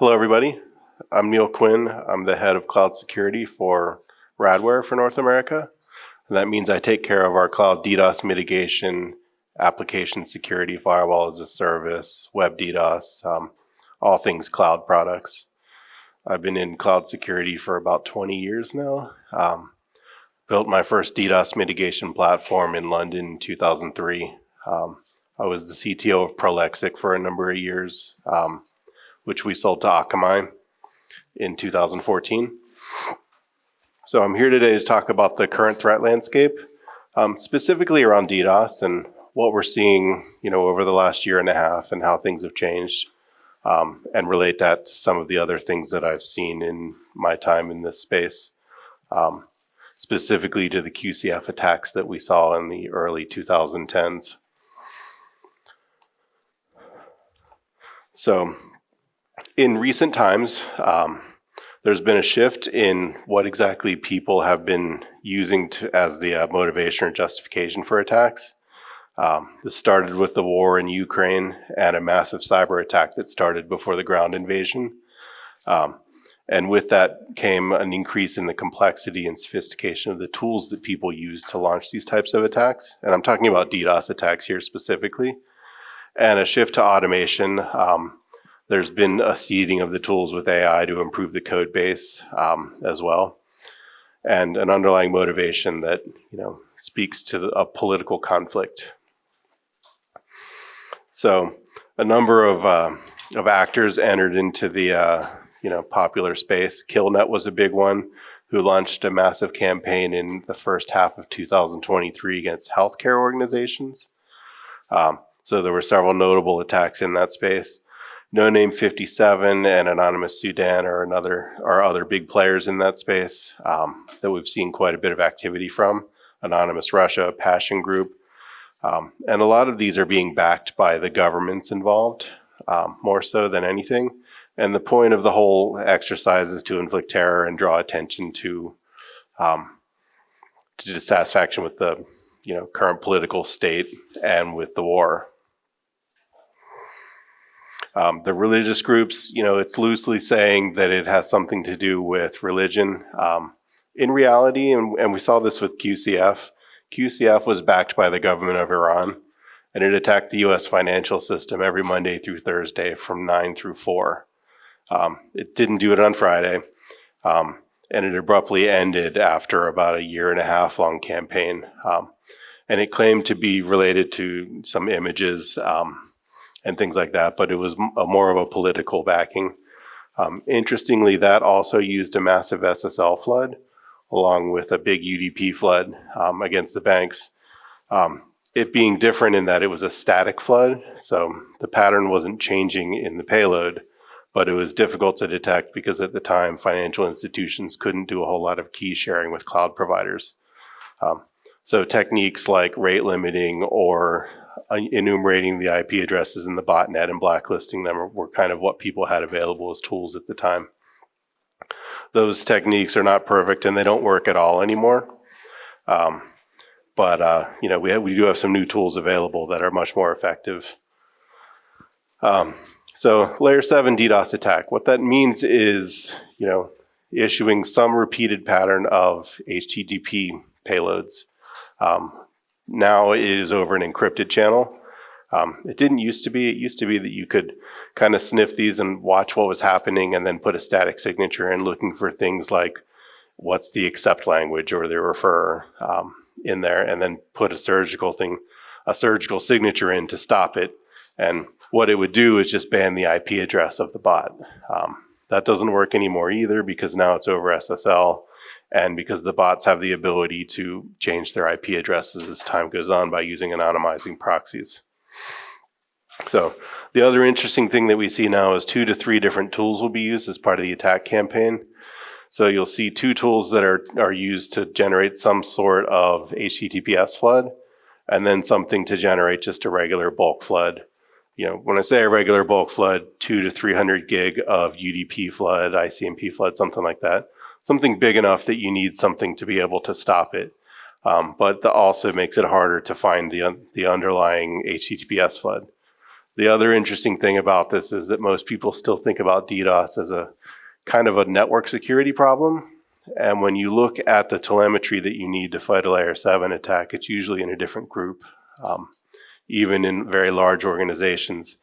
Hello, everybody. I'm Neal Quinn. I'm the head of cloud security for Radware for North America. And that means I take care of our cloud DDoS mitigation, application security, firewall as a service, web DDoS, all things cloud products. I've been in cloud security for about 20 years now. Built my first DDoS mitigation platform in London in 2003. I was the CTO of Prolexic for a number of years, which we sold to Akamai in 2014. So I'm here today to talk about the current threat landscape, specifically around DDoS and what we're seeing, over the last year and a half and how things have changed, and relate that to some of the other things that I've seen in my time in this space, specifically to the QCF attacks that we saw in the early 2010s. So in recent times, there's been a shift in what exactly people have been using as the motivation or justification for attacks. This started with the war in Ukraine and a massive cyber attack that started before the ground invasion. And with that came an increase in the complexity and sophistication of the tools that people use to launch these types of attacks. And I'm talking about DDoS attacks here specifically. And a shift to automation. There's been a seeding of the tools with AI to improve the code base as well. And an underlying motivation that, speaks to a political conflict. So a number of actors entered into the, popular space. Killnet was a big one who launched a massive campaign in the first half of 2023 against healthcare organizations. So there were several notable attacks in that space. No Name 57 and Anonymous Sudan are other big players in that space that we've seen quite a bit of activity from. Anonymous Russia, Passion Group, and a lot of these are being backed by the governments involved, more so than anything. And the point of the whole exercise is to inflict terror and draw attention to dissatisfaction with the current political state and with the war. The religious groups, it's loosely saying that it has something to do with religion. In reality, and we saw this with QCF, QCF was backed by the government of Iran, and it attacked the U.S. financial system every Monday through Thursday from 9 through 4. It didn't do it on Friday, and it abruptly ended after about a year and a half long campaign. And it claimed to be related to some images and things like that, but it was more of a political backing. Interestingly, that also used a massive SSL flood along with a big UDP flood against the banks. It being different in that it was a static flood, so the pattern wasn't changing in the payload, but it was difficult to detect because at the time financial institutions couldn't do a whole lot of key sharing with cloud providers. So techniques like rate limiting or enumerating the IP addresses in the botnet and blacklisting them were kind of what people had available as tools at the time. Those techniques are not perfect and they don't work at all anymore. But we do have some new tools available that are much more effective. So layer 7 DDoS attack, what that means is, issuing some repeated pattern of HTTP payloads. Now it is over an encrypted channel. It didn't used to be. It used to be that you could kind of sniff these and watch what was happening and then put a static signature in looking for things like what's the accept language or the refer in there, and then put a surgical signature in to stop it. And what it would do is just ban the IP address of the bot. That doesn't work anymore either because now it's over SSL. And because the bots have the ability to change their IP addresses as time goes on by using anonymizing proxies. So the other interesting thing that we see now is 2 to 3 different tools will be used as part of the attack campaign. So you'll see 2 tools that are used to generate some sort of HTTPS flood, and then something to generate just a regular bulk flood. When I say a regular bulk flood, 200 to 300 gig of UDP flood, ICMP flood, something like that. Something big enough that you need something to be able to stop it. But that also makes it harder to find the underlying HTTPS flood. The other interesting thing about this is that most people still think about DDoS as a kind of a network security problem. And when you look at the telemetry that you need to fight a layer 7 attack, it's usually in a different group, even in very large organizations.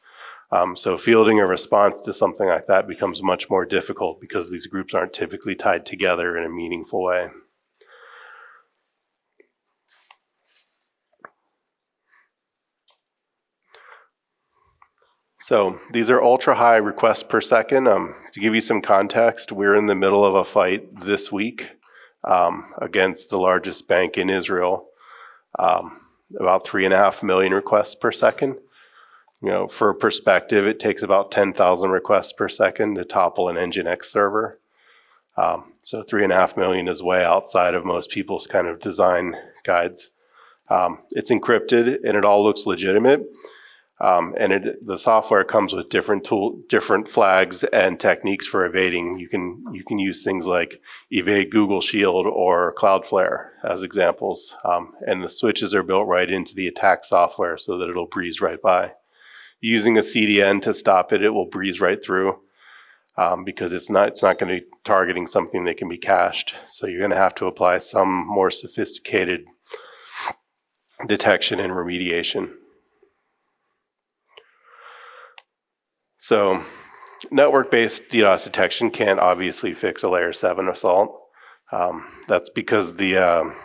So fielding a response to something like that becomes much more difficult because these groups aren't typically tied together in a meaningful way. So these are ultra high requests per second. To give you some context, we're in the middle of a fight this week against the largest bank in Israel. About 3.5 million requests per second. For perspective, it takes about 10,000 requests per second to topple an Nginx server. So 3.5 million is way outside of most people's kind of design guides. It's encrypted and it all looks legitimate. And the software comes with different flags and techniques for evading. You can use things like evade Google Shield or Cloudflare as examples. And the switches are built right into the attack software so that it'll breeze right by. Using a CDN to stop it, it will breeze right through because it's not going to be targeting something that can be cached. So you're going to have to apply some more sophisticated detection and remediation. So network-based DDoS detection can't obviously fix a layer 7 assault. That's because the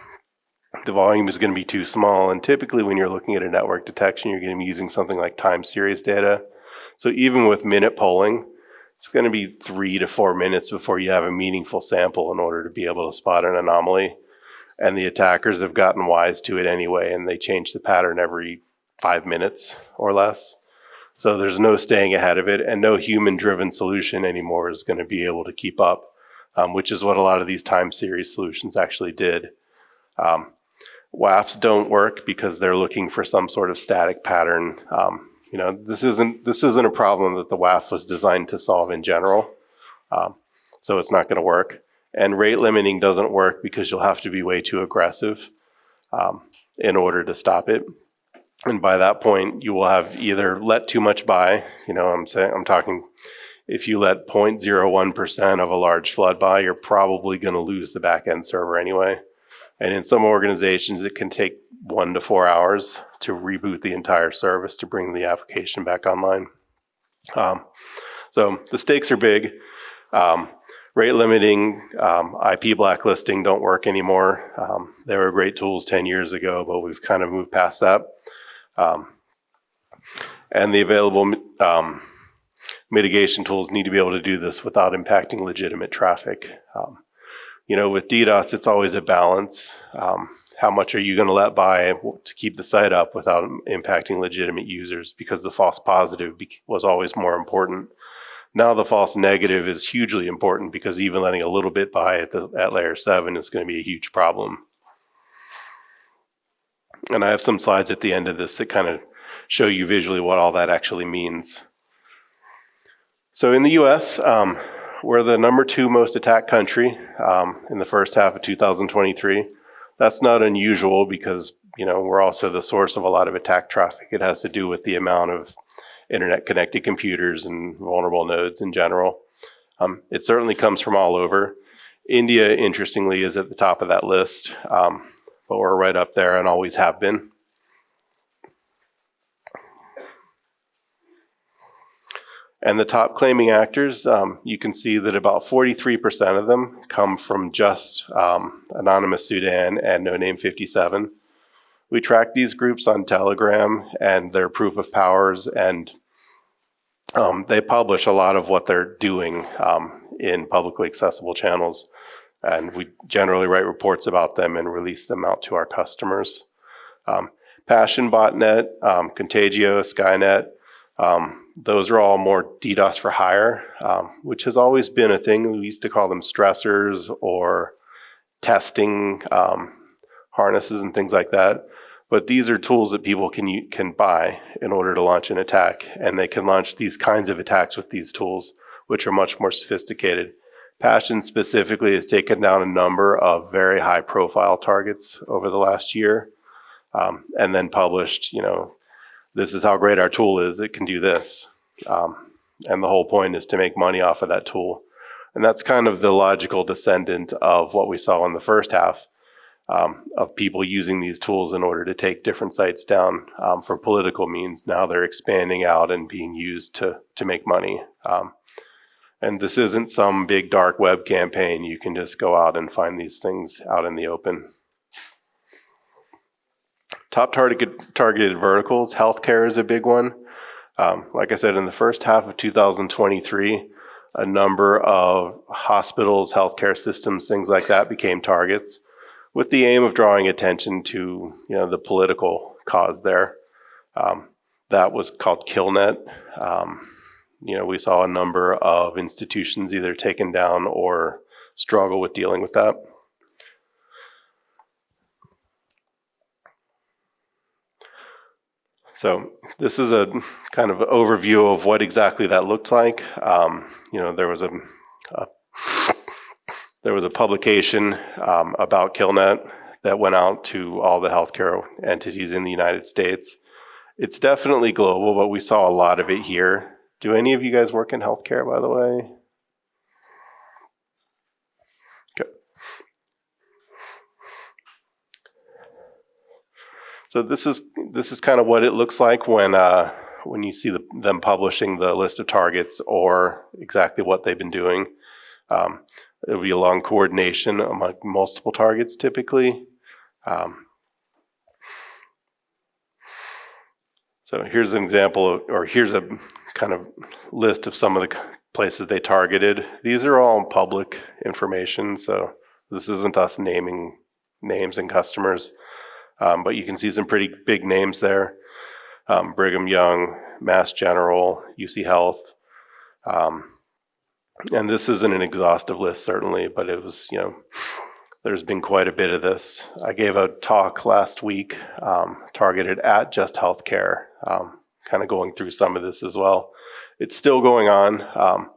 volume is going to be too small. And typically when you're looking at a network detection, you're going to be using something like time series data. So even with minute polling, it's going to be 3 to 4 minutes before you have a meaningful sample in order to be able to spot an anomaly. And the attackers have gotten wise to it anyway, and they change the pattern every 5 minutes or less. So there's no staying ahead of it, and no human-driven solution anymore is going to be able to keep up, which is what a lot of these time series solutions actually did. WAFs don't work because they're looking for some sort of static pattern. This isn't a problem that the WAF was designed to solve in general, so it's not going to work. And rate limiting doesn't work because you'll have to be way too aggressive in order to stop it. And by that point, you will have either let too much by. I'm talking, if you let 0.01% of a large flood by, you're probably going to lose the backend server anyway. And in some organizations, it can take 1 to 4 hours to reboot the entire service to bring the application back online. So the stakes are big. Rate limiting, IP blacklisting don't work anymore. They were great tools 10 years ago, but we've kind of moved past that. And the available mitigation tools need to be able to do this without impacting legitimate traffic. With DDoS, it's always a balance. How much are you going to let by to keep the site up without impacting legitimate users? Because the false positive was always more important. Now the false negative is hugely important because even letting a little bit by at layer 7 is going to be a huge problem. And I have some slides at the end of this that kind of show you visually what all that actually means. So in the US, we're the #2 most attacked country in the first half of 2023. That's not unusual because, we're also the source of a lot of attack traffic. It has to do with the amount of internet connected computers and vulnerable nodes in general. It certainly comes from all over. India, interestingly, is at the top of that list. But we're right up there and always have been. And the top claiming actors, you can see that about 43% of them come from just Anonymous Sudan and No Name 57. We track these groups on Telegram and their proof of powers, and they publish a lot of what they're doing in publicly accessible channels. And we generally write reports about them and release them out to our customers. Passion Botnet, Contagio, Skynet, those are all more DDoS for hire, which has always been a thing. We used to call them stressors or testing harnesses and things like that. But these are tools that people can buy in order to launch an attack. And they can launch these kinds of attacks with these tools, which are much more sophisticated. Passion specifically has taken down a number of very high profile targets over the last year, and then published, this is how great our tool is, it can do this. And the whole point is to make money off of that tool. And that's kind of the logical descendant of what we saw in the first half, of people using these tools in order to take different sites down for political means. Now they're expanding out and being used to make money. And this isn't some big dark web campaign. You can just go out and find these things out in the open. Top targeted verticals, healthcare is a big one. Like I said, in the first half of 2023, a number of hospitals, healthcare systems, things like that became targets with the aim of drawing attention to the political cause there. That was called KillNet. We saw a number of institutions either taken down or struggle with dealing with that. So this is a kind of overview of what exactly that looked like. There was a publication about KillNet that went out to all the healthcare entities in the United States. It's definitely global, but we saw a lot of it here. Do any of you guys work in healthcare, by the way? Okay. So this is kind of what it looks like when you see them publishing the list of targets or exactly what they've been doing. It'll be a long coordination among multiple targets typically. So here's an example here's a kind of list of some of the places they targeted. These are all public information, so this isn't us naming names and customers. But you can see some pretty big names there. Brigham Young, Mass General, UC Health. And this isn't an exhaustive list, certainly, but it was, there's been quite a bit of this. I gave a talk last week targeted at just healthcare, kind of going through some of this as well. It's still going on.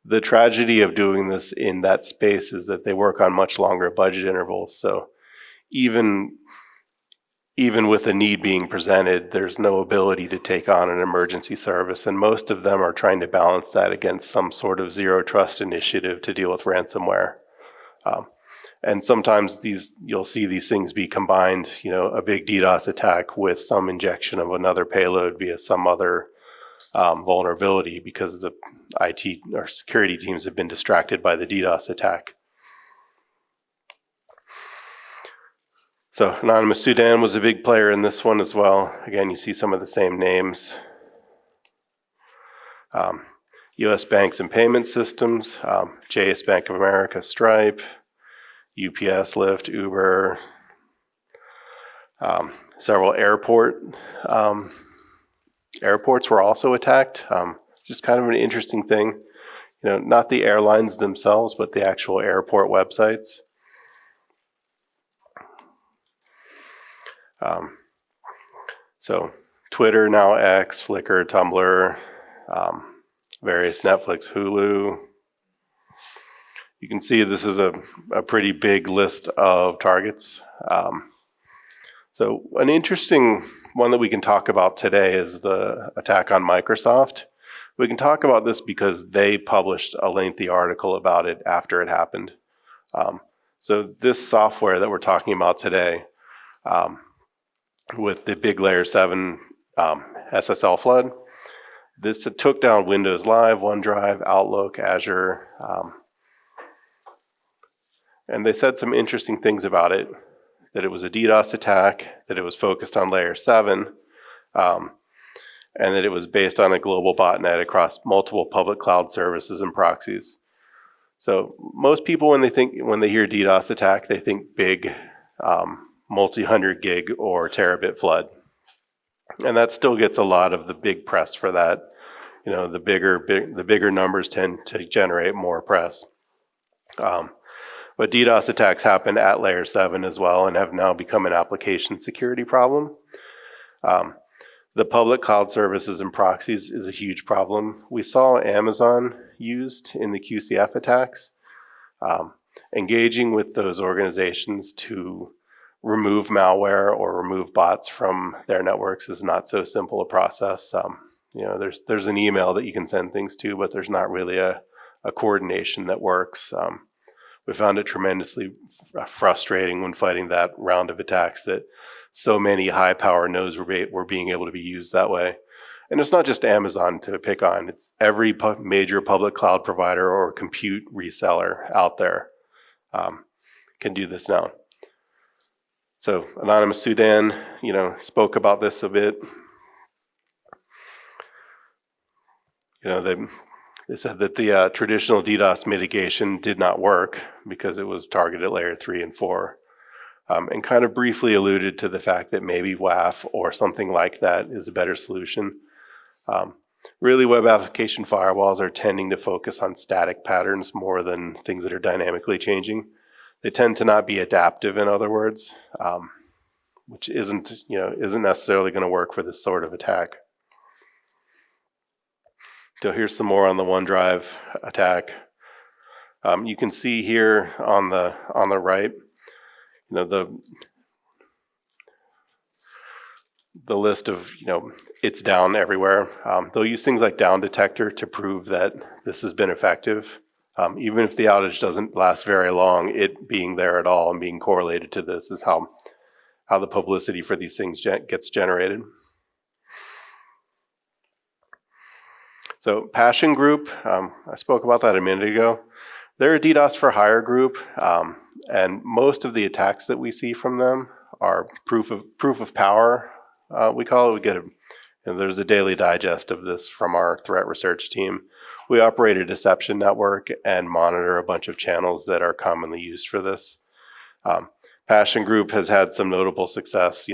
The tragedy of doing this in that space is that they work on much longer budget intervals. So even with a need being presented, there's no ability to take on an emergency service. And most of them are trying to balance that against some sort of zero trust initiative to deal with ransomware. And sometimes you'll see these things be combined, a big DDoS attack with some injection of another payload via some other vulnerability because the IT or security teams have been distracted by the DDoS attack. So Anonymous Sudan was a big player in this one as well. Again, you see some of the same names. U.S. Banks and Payment Systems, JS Bank of America, Stripe, UPS, Lyft, Uber, several airports were also attacked. Just kind of an interesting thing. Not the airlines themselves, but the actual airport websites. So Twitter, now X, Flickr, Tumblr, various Netflix, Hulu. You can see this is a pretty big list of targets. So an interesting one that we can talk about today is the attack on Microsoft. We can talk about this because they published a lengthy article about it after it happened. So this software that we're talking about today, with the big layer 7 SSL flood, this took down Windows Live, OneDrive, Outlook, Azure, and they said some interesting things about it, that it was a DDoS attack, that it was focused on layer 7, and that it was based on a global botnet across multiple public cloud services and proxies. So most people, when they hear DDoS attack, they think big multi-hundred gig or terabit flood. And that still gets a lot of the big press for that. The bigger numbers tend to generate more press. But DDoS attacks happen at layer 7 as well and have now become an application security problem. The public cloud services and proxies is a huge problem. We saw Amazon used in the QCF attacks, engaging with those organizations to remove malware or remove bots from their networks is not so simple a process. There's an email that you can send things to, but there's not really a coordination that works. We found it tremendously frustrating when fighting that round of attacks that so many high-power nodes were being able to be used that way. And it's not just Amazon to pick on. It's every major public cloud provider or compute reseller out there can do this now. So Anonymous Sudan, spoke about this a bit. They said that the traditional DDoS mitigation did not work because it was targeted at layer 3 and 4. And kind of briefly alluded to the fact that maybe WAF or something like that is a better solution. Really, web application firewalls are tending to focus on static patterns more than things that are dynamically changing. They tend to not be adaptive, in other words, which isn't necessarily going to work for this sort of attack. So here's some more on the OneDrive attack. You can see here on the right, the list of, it's down everywhere. They'll use things like down detector to prove that this has been effective. Even if the outage doesn't last very long, it being there at all and being correlated to this is how the publicity for these things gets generated. So Passion Group, I spoke about that a minute ago. They're a DDoS for hire group, and most of the attacks that we see from them are proof of power. We call it. There's a daily digest of this from our threat research team. We operate a deception network and monitor a bunch of channels that are commonly used for this. Passion Group has had some notable success.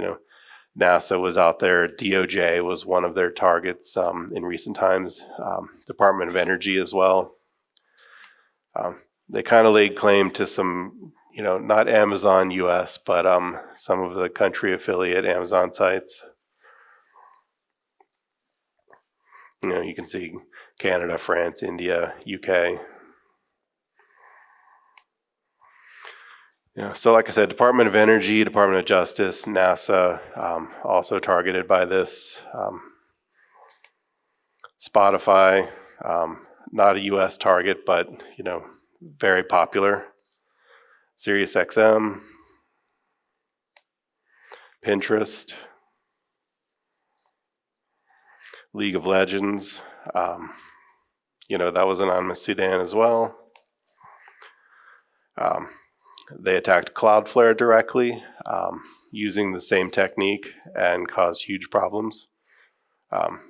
NASA was out there. DOJ was one of their targets in recent times. Department of Energy as well. They kind of laid claim to some, not Amazon US, but some of the country affiliate Amazon sites. You can see Canada, France, India, UK. So like I said, Department of Energy, Department of Justice, NASA, also targeted by this. Spotify, not a US target, but, very popular. SiriusXM, Pinterest, League of Legends, that was Anonymous Sudan as well. They attacked Cloudflare directly using the same technique and caused huge problems.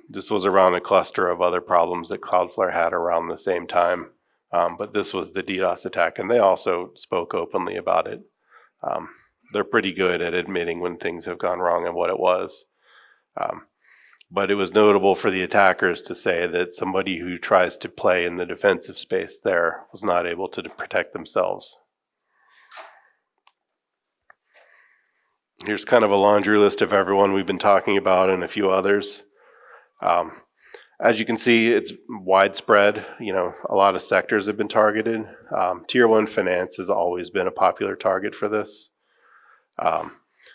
This was around a cluster of other problems that Cloudflare had around the same time, but this was the DDoS attack, and they also spoke openly about it. They're pretty good at admitting when things have gone wrong and what it was. But it was notable for the attackers to say that somebody who tries to play in the defensive space there was not able to protect themselves. Here's kind of a laundry list of everyone we've been talking about and a few others. As you can see, it's widespread. A lot of sectors have been targeted. Tier 1 finance has always been a popular target for this,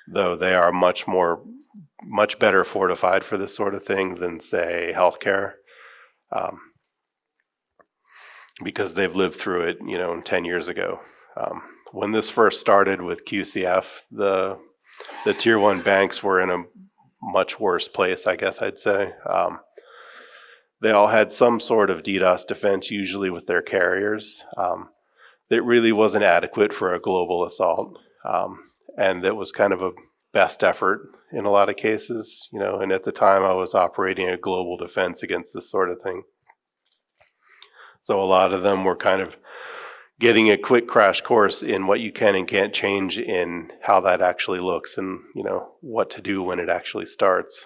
though they are much better fortified for this sort of thing than, say, healthcare, because they've lived through it, 10 years ago. When this first started with QCF, the tier 1 banks were in a much worse place, I guess I'd say. They all had some sort of DDoS defense, usually with their carriers, that really wasn't adequate for a global assault, and that was kind of a best effort in a lot of cases, and at the time I was operating a global defense against this sort of thing. So a lot of them were kind of getting a quick crash course in what you can and can't change in how that actually looks and, what to do when it actually starts.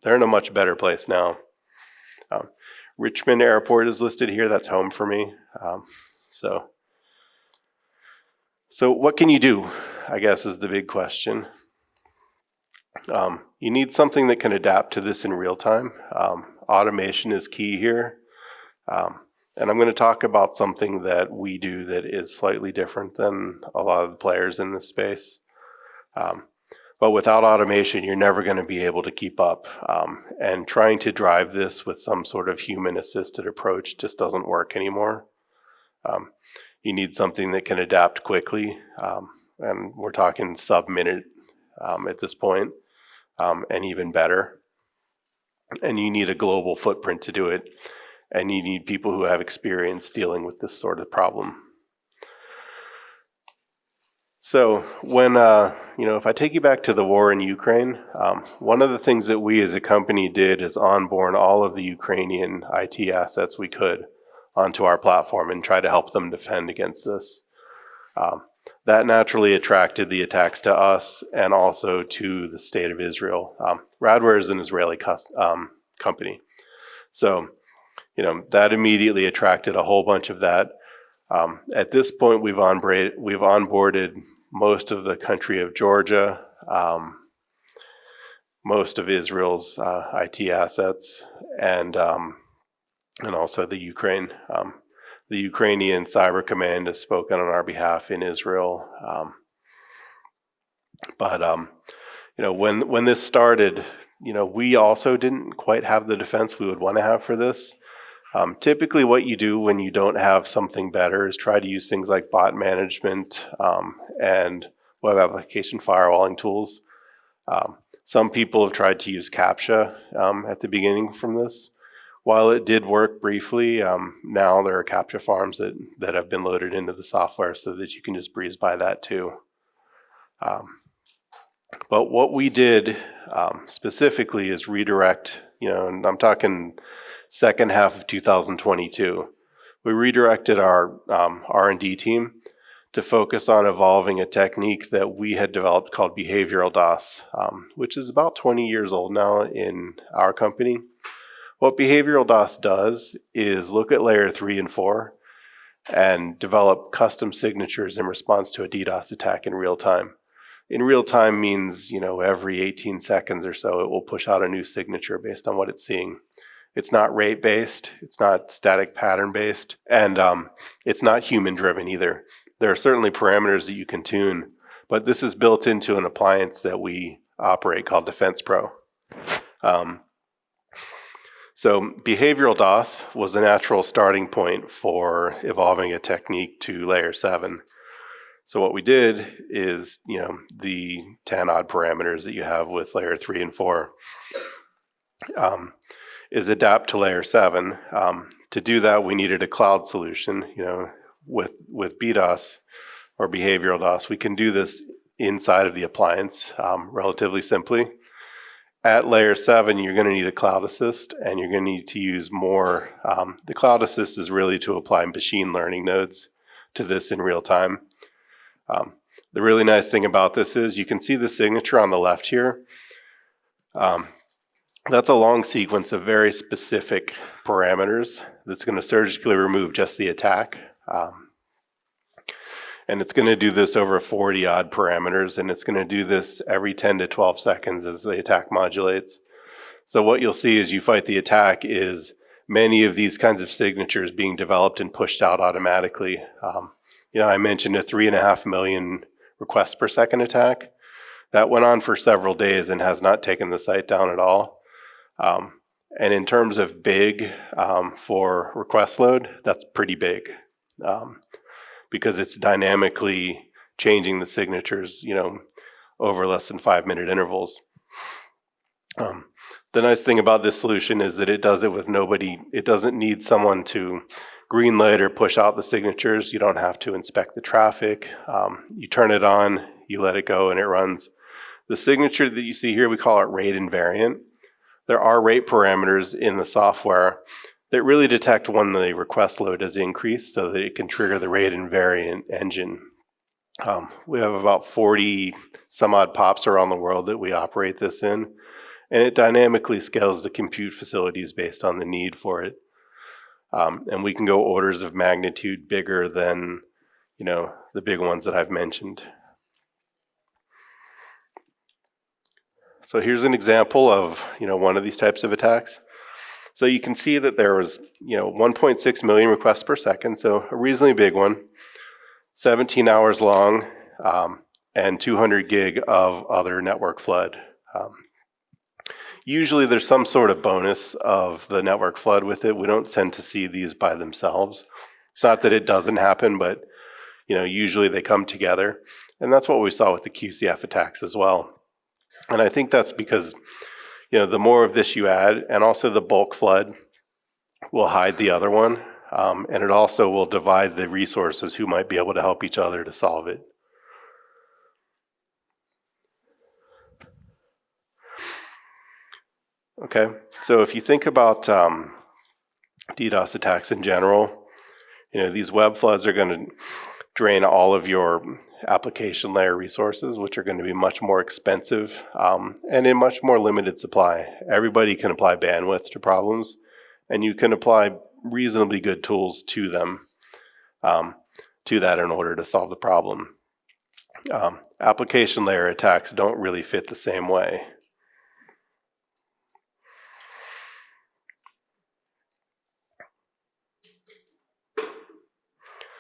They're in a much better place now. Richmond Airport is listed here. That's home for me. So what can you do, I guess, is the big question. You need something that can adapt to this in real time. Automation is key here. And I'm going to talk about something that we do that is slightly different than a lot of the players in this space. But without automation, you're never going to be able to keep up. And trying to drive this with some sort of human-assisted approach just doesn't work anymore. You need something that can adapt quickly, and we're talking sub-minute at this point, and even better. And you need a global footprint to do it, and you need people who have experience dealing with this sort of problem. So when, if I take you back to the war in Ukraine, one of the things that we as a company did is onboard all of the Ukrainian IT assets we could onto our platform and try to help them defend against this. That naturally attracted the attacks to us and also to the state of Israel. Radware is an Israeli company. So, that immediately attracted a whole bunch of that. At this point, we've onboarded most of the country of Georgia, most of Israel's IT assets, and also the Ukraine. The Ukrainian Cyber Command has spoken on our behalf in Israel. When this started, we also didn't quite have the defense we would want to have for this. Typically what you do when you don't have something better is try to use things like bot management and web application firewalling tools. Some people have tried to use CAPTCHA at the beginning from this. While it did work briefly, now there are CAPTCHA farms that have been loaded into the software so that you can just breeze by that too. But what we did specifically is redirect, and I'm talking second half of 2022, we redirected our R&D team to focus on evolving a technique that we had developed called behavioral DOS, which is about 20 years old now in our company. What behavioral DOS does is look at layer 3 and 4 and develop custom signatures in response to a DDoS attack in real time. In real time means, every 18 seconds or so, it will push out a new signature based on what it's seeing. It's not rate-based, it's not static pattern-based, and it's not human-driven either. There are certainly parameters that you can tune, but this is built into an appliance that we operate called Defense Pro. So behavioral DOS was a natural starting point for evolving a technique to layer 7. So what we did is, the 10 odd parameters that you have with layer 3 and 4 is adapt to layer 7. To do that, we needed a cloud solution. With BDOS or behavioral DOS, we can do this inside of the appliance relatively simply. At layer 7, you're going to need a cloud assist, and you're going to need to use more. The cloud assist is really to apply machine learning nodes to this in real time. The really nice thing about this is you can see the signature on the left here. That's a long sequence of very specific parameters that's going to surgically remove just the attack. And it's going to do this over 40 odd parameters, and it's going to do this every 10 to 12 seconds as the attack modulates. So what you'll see as you fight the attack is many of these kinds of signatures being developed and pushed out automatically. I mentioned a 3.5 million requests per second attack. That went on for several days and has not taken the site down at all. And in terms of big for request load, that's pretty big. Because it's dynamically changing the signatures, over less than 5-minute intervals. The nice thing about this solution is that it does it with nobody. It doesn't need someone to greenlight or push out the signatures. You don't have to inspect the traffic. You turn it on, you let it go, and it runs. The signature that you see here, we call it rate invariant. There are rate parameters in the software that really detect when the request load has increased so that it can trigger the rate invariant engine. We have about 40 some odd POPs around the world that we operate this in, and it dynamically scales the compute facilities based on the need for it. And we can go orders of magnitude bigger than, the big ones that I've mentioned. So here's an example of, one of these types of attacks. So you can see that there was, 1.6 million requests per second, so a reasonably big one, 17 hours long. and 200 gig of other network flood. Usually there's some sort of bonus of the network flood with it. We don't tend to see these by themselves. It's not that it doesn't happen, but usually they come together. And that's what we saw with the QCF attacks as well. And I think that's because, the more of this you add, and also the bulk flood will hide the other one. And it also will divide the resources who might be able to help each other to solve it. Okay, so if you think about DDoS attacks in general, these web floods are going to drain all of your application layer resources, which are going to be much more expensive and in much more limited supply. Everybody can apply bandwidth to problems, and you can apply reasonably good tools to them, to that in order to solve the problem. Application layer attacks don't really fit the same way.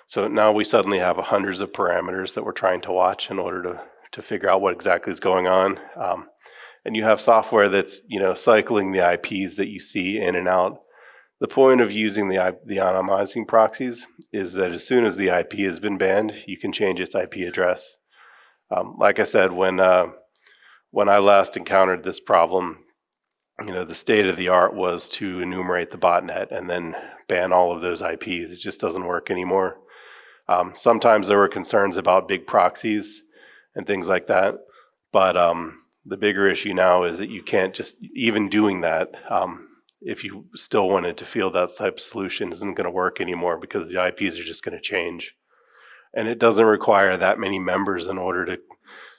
So now we suddenly have hundreds of parameters that we're trying to watch in order to figure out what exactly is going on. And you have software that's cycling the IPs that you see in and out. The point of using the anonymizing proxies is that as soon as the IP has been banned, you can change its IP address. Like I said, when I last encountered this problem, the state of the art was to enumerate the botnet and then ban all of those IPs. It just doesn't work anymore. Sometimes there were concerns about big proxies and things like that, but the bigger issue now is that you can't just, even doing that, if you still wanted to field that type of solution, isn't going to work anymore because the IPs are just going to change. And it doesn't require that many members in order to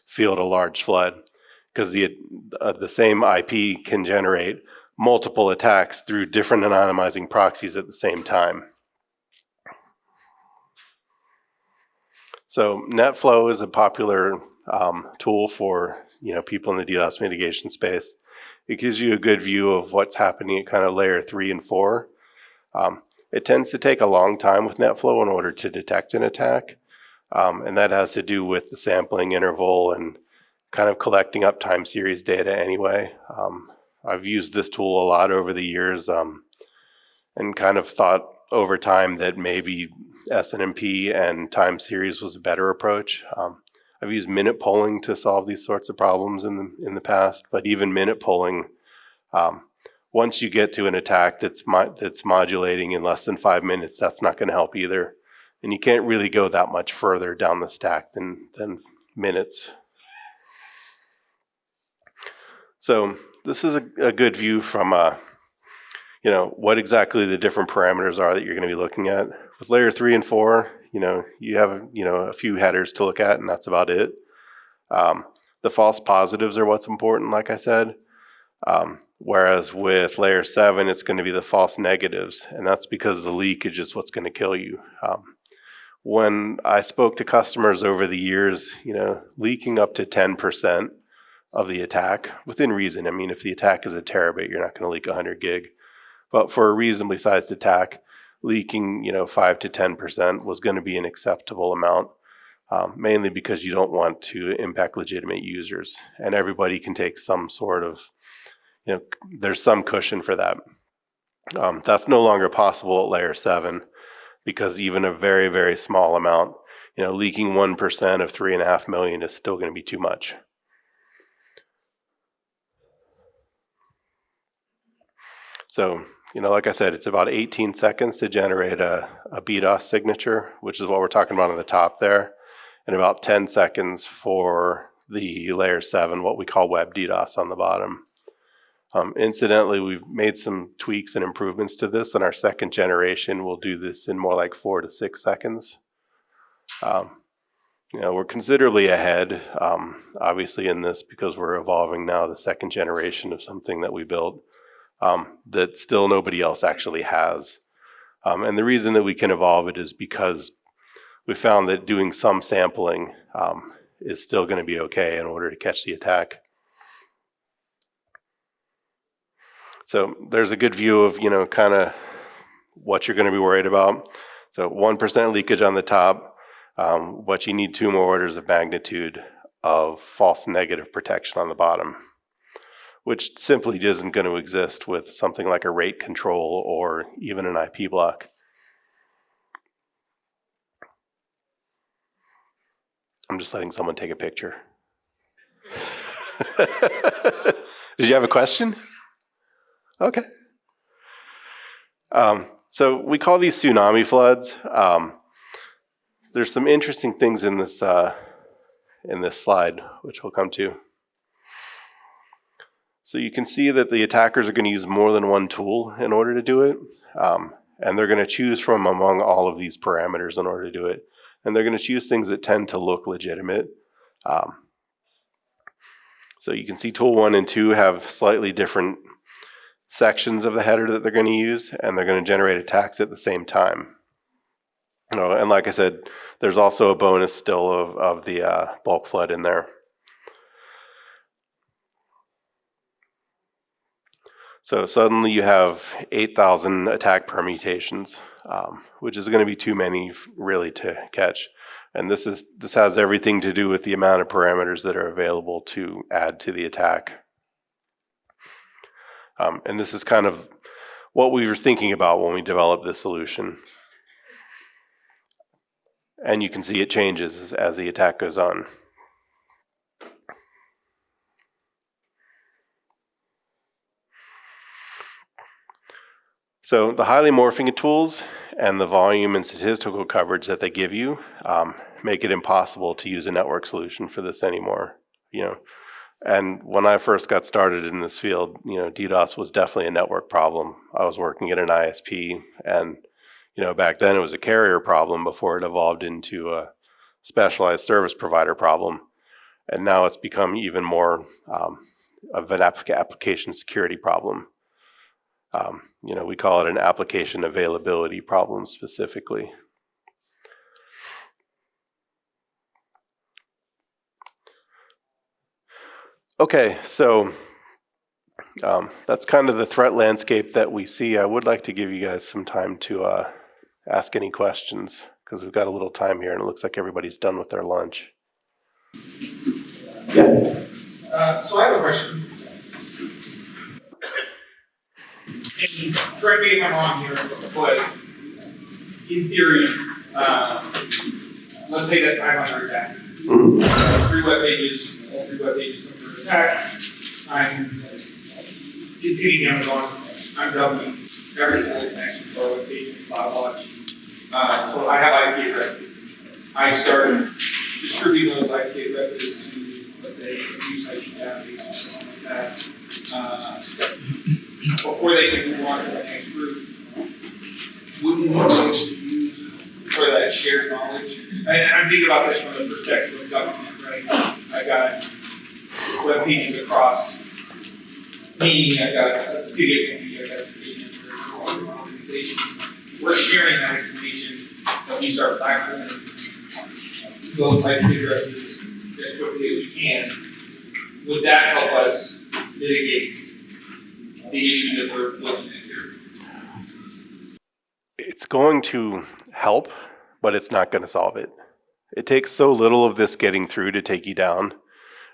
field a large flood, because the same IP can generate multiple attacks through different anonymizing proxies at the same time. So NetFlow is a popular tool for people in the DDoS mitigation space. It gives you a good view of what's happening at kind of layer 3 and 4. It tends to take a long time with NetFlow in order to detect an attack, and that has to do with the sampling interval and kind of collecting up time series data anyway. I've used this tool a lot over the years, and kind of thought over time that maybe SNMP and time series was a better approach. I've used minute polling to solve these sorts of problems in the past, but even minute polling, once you get to an attack that's modulating in less than 5 minutes, that's not going to help either. And you can't really go that much further down the stack than minutes. So this is a good view from what exactly the different parameters are that you're going to be looking at. With layer 3 and 4, you have a few headers to look at, and that's about it. The false positives are what's important, like I said. Whereas with layer 7, it's going to be the false negatives, and that's because the leakage is what's going to kill you. When I spoke to customers over the years, leaking up to 10% of the attack, within reason. I mean, if the attack is a terabit, you're not going to leak 100 gig. But for a reasonably sized attack, leaking 5 to 10% was going to be an acceptable amount, mainly because you don't want to impact legitimate users. And everybody can take some sort of, there's some cushion for that. That's no longer possible at layer 7, because even a very, very small amount, leaking 1% of 3.5 million is still going to be too much. So, like I said, it's about 18 seconds to generate a DDoS signature, which is what we're talking about on the top there, and about 10 seconds for the layer 7, what we call web DDoS on the bottom. Incidentally, we've made some tweaks and improvements to this, and our second generation will do this in more like 4 to 6 seconds. We're considerably ahead, obviously, in this, because we're evolving now the second generation of something that we built that still nobody else actually has. And the reason that we can evolve it is because we found that doing some sampling is still going to be okay in order to catch the attack. So there's a good view of, kind of what you're going to be worried about. So 1% leakage on the top, but you need 2 more orders of magnitude of false negative protection on the bottom, which simply isn't going to exist with something like a rate control or even an IP block. I'm just letting someone take a picture. Did you have a question? Okay. So we call these tsunami floods. There's some interesting things in this slide, which we'll come to. So you can see that the attackers are going to use more than one tool in order to do it. And they're going to choose from among all of these parameters in order to do it. And they're going to choose things that tend to look legitimate. So you can see tool 1 and 2 have slightly different sections of the header that they're going to use, and they're going to generate attacks at the same time. And like I said, there's also a bonus still of the bulk flood in there. So suddenly you have 8,000 attack permutations, which is going to be too many really to catch. And this has everything to do with the amount of parameters that are available to add to the attack. And this is kind of what we were thinking about when we developed this solution. And you can see it changes as the attack goes on. So the highly morphing tools and the volume and statistical coverage that they give you make it impossible to use a network solution for this anymore. And when I first got started in this field, DDoS was definitely a network problem. I was working at an ISP, and back then it was a carrier problem before it evolved into a specialized service provider problem. And now it's become even more of an application security problem. We call it an application availability problem specifically. Okay, so that's kind of the threat landscape that we see. I would like to give you guys some time to ask any questions, because we've got a little time here and it looks like everybody's done with their lunch. Yeah. So I have a question. And correct me if I'm wrong here, but in theory, let's say that I'm under attack. 3 web pages, all 3 web pages come through attack. It's hitting Amazon. I'm doubling every single connection for a web page, cloud launch. So I have IP addresses. I start distributing those IP addresses to, let's say, a use IP database or something like that. Before they can move on to the next group, wouldn't we be able to use for that shared knowledge? And I'm thinking about this from the perspective of government, right? I got web pages across me, I got CDSMB, I got cities for organizations. We're sharing that information that we start backpulling those IP addresses as quickly as we can. Would that help us mitigate the issue that we're looking at here? It's going to help, but it's not going to solve it. It takes so little of this getting through to take you down,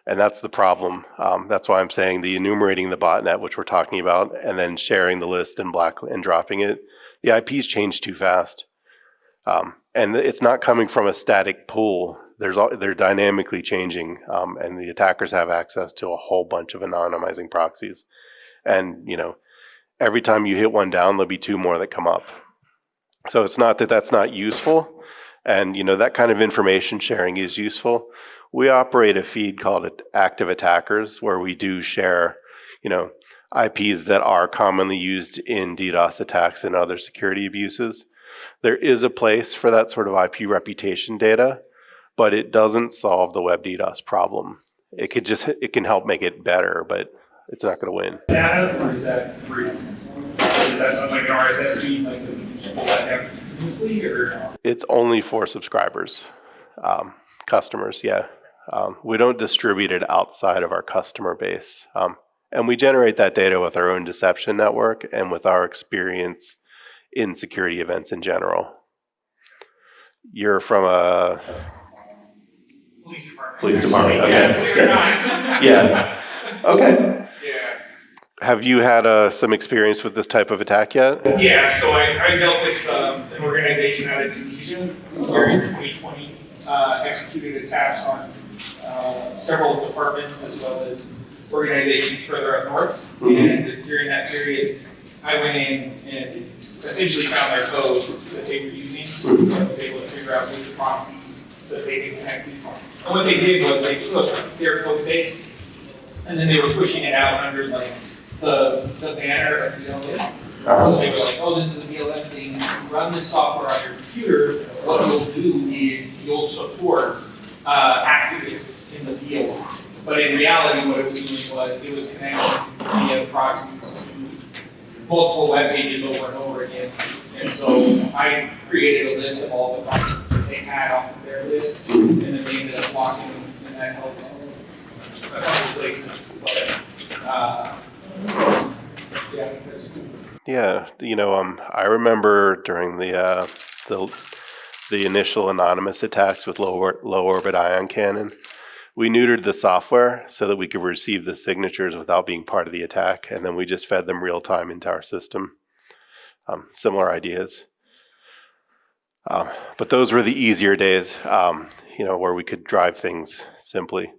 and that's the problem. That's why I'm saying the enumerating the botnet, which we're talking about, and then sharing the list and dropping it. The IPs change too fast, and it's not coming from a static pool. They're dynamically changing, and the attackers have access to a whole bunch of anonymizing proxies. And every time you hit one down, there'll be 2 more that come up. So it's not that that's not useful, and that kind of information sharing is useful. We operate a feed called active attackers, where we do share, IPs that are commonly used in DDoS attacks and other security abuses. There is a place for that sort of IP reputation data, but it doesn't solve the web DDoS problem. It can help make it better, but it's not going to win. Data, or is that free? Is that something like an RSS feed, like that we can just pull that down continuously, or? It's only for subscribers, customers, yeah. We don't distribute it outside of our customer base. And we generate that data with our own deception network and with our experience in security events in general. You're from a... Police department. Police department, okay. Yeah, believe it or not. Yeah. Okay. Yeah. Have you had some experience with this type of attack yet? Yeah, so I dealt with an organization out of Tunisia during 2020, executed attacks on several departments as well as organizations further up north. And during that period, I went in and essentially found their code that they were using. I was able to figure out which proxies that they had connected. And what they did was they took their code base and then they were pushing it out under like the banner of BLM. So they were like, oh, this is a BLM thing. If you run this software on your computer, what you'll do is you'll support activists in the field. But in reality, what it was doing was it was connecting via proxies to multiple web pages over and over again. And so I created a list of all the proxies that they had off of their list, and then they ended up blocking them, and that helped a couple of places. But yeah, that's cool. Yeah, I remember during the initial anonymous attacks with low orbit ion cannon, we neutered the software so that we could receive the signatures without being part of the attack, and then we just fed them real time into our system. Similar ideas. But those were the easier days, where we could drive things simply.